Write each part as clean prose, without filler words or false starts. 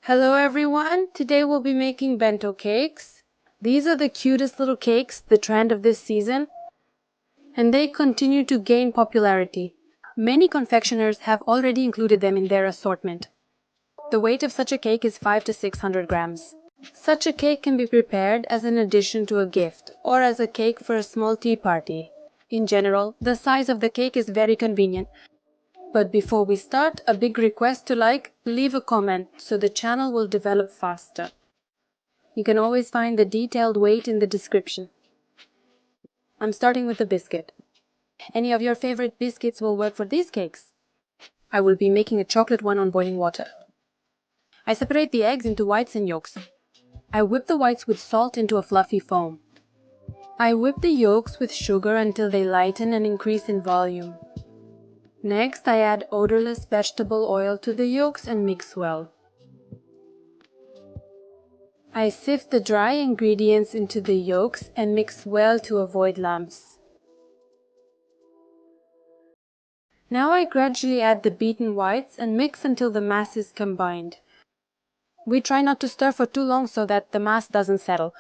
Hello everyone, today we'll be making bento cakes. These are the cutest little cakes, the trend of this season, and they continue to gain popularity. Many confectioners have already included them in their assortment. The weight of such a cake is 5 to 600 grams. Such a cake can be prepared as an addition to a gift or as a cake for a small tea party. In general, the size of the cake is very convenient. But before we start, a big request to leave a comment so the channel will develop faster. You can always find the detailed weight in the description. I'm starting with the biscuit. Any of your favorite biscuits will work for these cakes. I will be making a chocolate one on boiling water. I separate the eggs into whites and yolks. I whip the whites with salt into a fluffy foam. I whip the yolks with sugar until they lighten and increase in volume. Next, I add odorless vegetable oil to the yolks and mix well. I sift the dry ingredients into the yolks and mix well to avoid lumps. Now I gradually add the beaten whites and mix until the mass is combined. We try not to stir for too long so that the mass doesn't settle.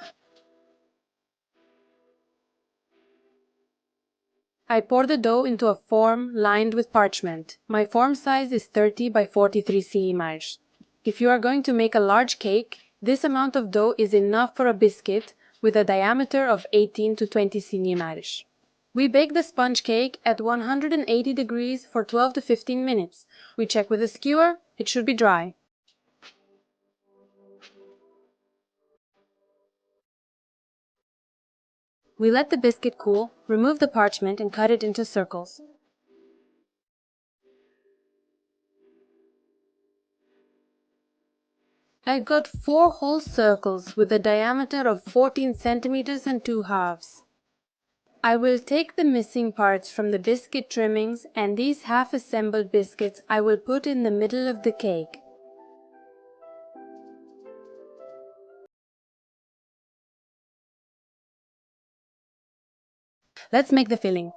I pour the dough into a form lined with parchment. My form size is 30 by 43 cm. If you are going to make a large cake, this amount of dough is enough for a biscuit with a diameter of 18 to 20 cm. We bake the sponge cake at 180 degrees for 12 to 15 minutes. We check with a skewer, it should be dry. We let the biscuit cool, remove the parchment and cut it into circles. I got 4 whole circles with a diameter of 14 centimeters and 2 halves. I will take the missing parts from the biscuit trimmings and these half-assembled biscuits I will put in the middle of the cake. Let's make the filling.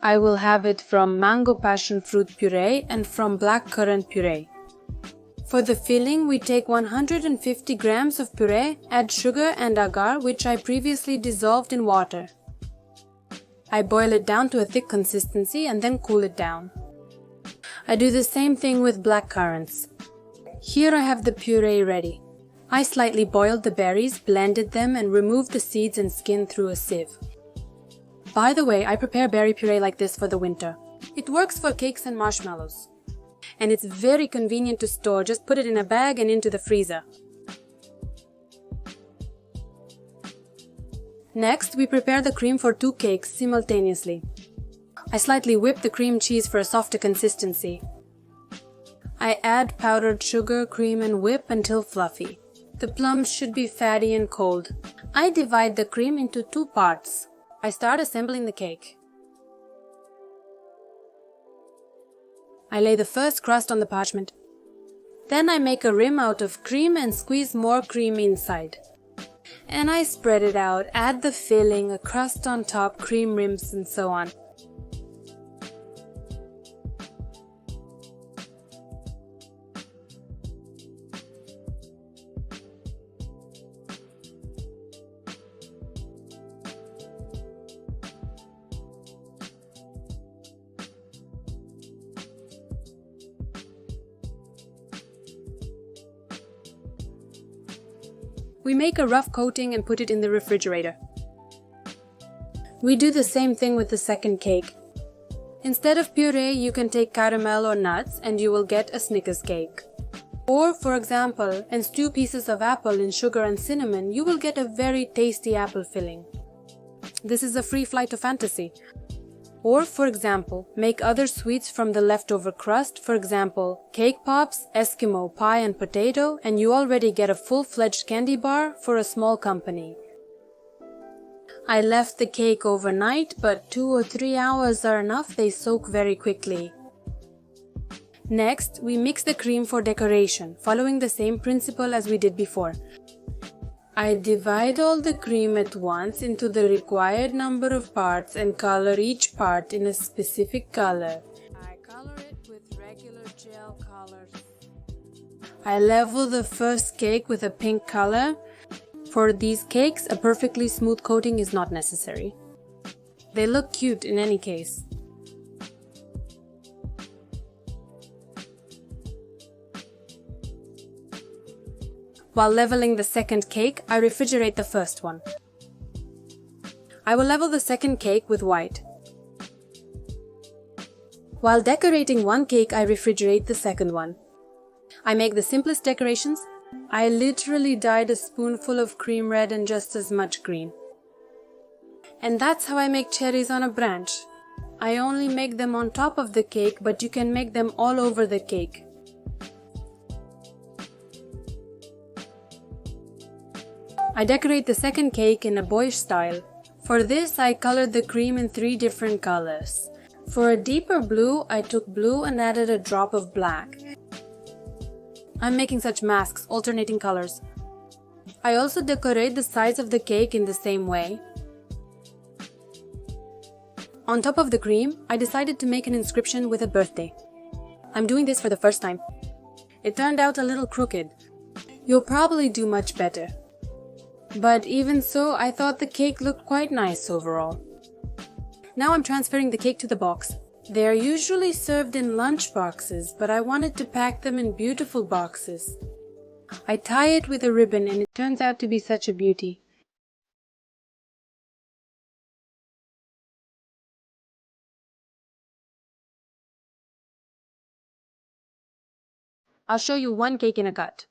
I will have it from mango passion fruit puree and from black currant puree. For the filling, we take 150 grams of puree, add sugar and agar, which I previously dissolved in water. I boil it down to a thick consistency and then cool it down. I do the same thing with black currants. Here I have the puree ready. I slightly boiled the berries, blended them and removed the seeds and skin through a sieve. By the way, I prepare berry puree like this for the winter. It works for cakes and marshmallows. And it's very convenient to store, just put it in a bag and into the freezer. Next, we prepare the cream for 2 cakes simultaneously. I slightly whip the cream cheese for a softer consistency. I add powdered sugar, cream and whip until fluffy. The plums should be fatty and cold. I divide the cream into 2 parts. I start assembling the cake. I lay the first crust on the parchment. Then I make a rim out of cream and squeeze more cream inside. And I spread it out, add the filling, a crust on top, cream rims and so on. We make a rough coating and put it in the refrigerator. We do the same thing with the second cake. Instead of puree, you can take caramel or nuts and you will get a Snickers cake. Or, for example, and stew pieces of apple in sugar and cinnamon, you will get a very tasty apple filling. This is a free flight to fantasy. Or, for example, make other sweets from the leftover crust, for example, cake pops, Eskimo pie and potato, and you already get a full-fledged candy bar for a small company. I left the cake overnight, but 2 or 3 hours are enough, they soak very quickly. Next, we mix the cream for decoration, following the same principle as we did before. I divide all the cream at once into the required number of parts and color each part in a specific color. I color it with regular gel colors. I level the first cake with a pink color. For these cakes, a perfectly smooth coating is not necessary. They look cute in any case. While leveling the second cake, I refrigerate the first one. I will level the second cake with white. While decorating one cake, I refrigerate the second one. I make the simplest decorations. I literally dyed a spoonful of cream red and just as much green. And that's how I make cherries on a branch. I only make them on top of the cake, but you can make them all over the cake. I decorate the second cake in a boyish style. For this, I colored the cream in 3 different colors. For a deeper blue, I took blue and added a drop of black. I'm making such masks, alternating colors. I also decorate the sides of the cake in the same way. On top of the cream, I decided to make an inscription with a birthday. I'm doing this for the first time. It turned out a little crooked. You'll probably do much better. But even so, I thought the cake looked quite nice overall. Now I'm transferring the cake to the box. They are usually served in lunch boxes, but I wanted to pack them in beautiful boxes. I tie it with a ribbon and it turns out to be such a beauty. I'll show you one cake in a cut.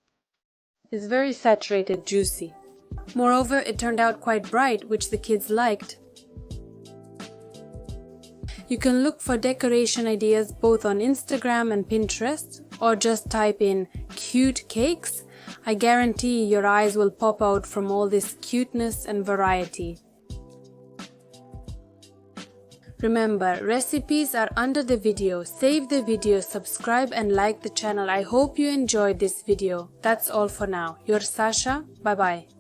It's very saturated, juicy. Moreover, it turned out quite bright, which the kids liked. You can look for decoration ideas both on Instagram and Pinterest, or just type in cute cakes. I guarantee your eyes will pop out from all this cuteness and variety. Remember, recipes are under the video. Save the video, subscribe and like the channel. I hope you enjoyed this video. That's all for now. Your Sasha. Bye bye.